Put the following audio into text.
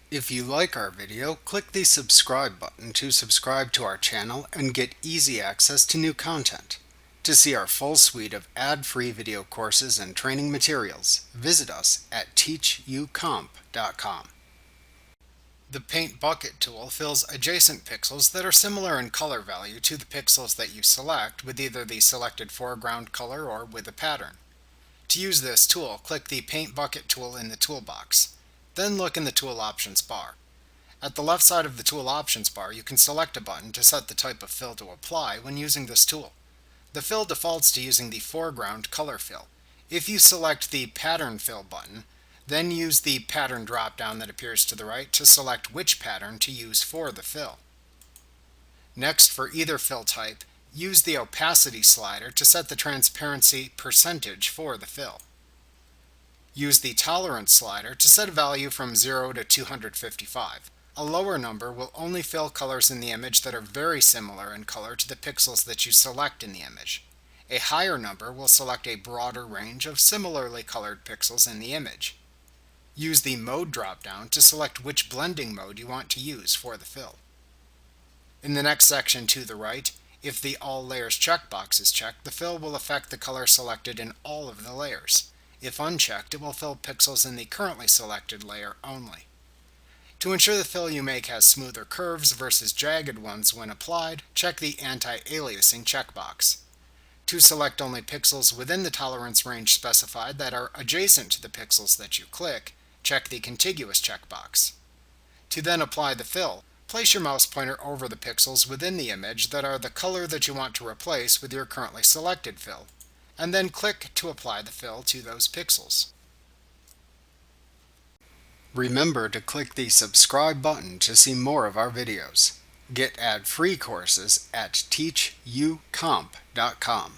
If you like our video, click the subscribe button to subscribe to our channel and get easy access to new content. To see our full suite of ad-free video courses and training materials, visit us at teachucomp.com. The Paint Bucket tool fills adjacent pixels that are similar in color value to the pixels that you select with either the selected foreground color or with a pattern. To use this tool, click the Paint Bucket tool in the toolbox. Then look in the Tool Options bar. At the left side of the Tool Options bar, you can select a button to set the type of fill to apply when using this tool. The fill defaults to using the foreground color fill. If you select the Pattern Fill button, then use the Pattern drop-down that appears to the right to select which pattern to use for the fill. Next, for either fill type, use the Opacity slider to set the transparency percentage for the fill. Use the Tolerance slider to set a value from 0 to 255. A lower number will only fill colors in the image that are very similar in color to the pixels that you select in the image. A higher number will select a broader range of similarly colored pixels in the image. Use the Mode drop-down to select which blending mode you want to use for the fill. In the next section to the right, if the All Layers checkbox is checked, the fill will affect the color selected in all of the layers. If unchecked, it will fill pixels in the currently selected layer only. To ensure the fill you make has smoother curves versus jagged ones when applied, check the Anti-Aliasing checkbox. To select only pixels within the tolerance range specified that are adjacent to the pixels that you click, check the Contiguous checkbox. To then apply the fill, place your mouse pointer over the pixels within the image that are the color that you want to replace with your currently selected fill, and then click to apply the fill to those pixels. Remember to click the subscribe button to see more of our videos. Get ad-free courses at teachucomp.com.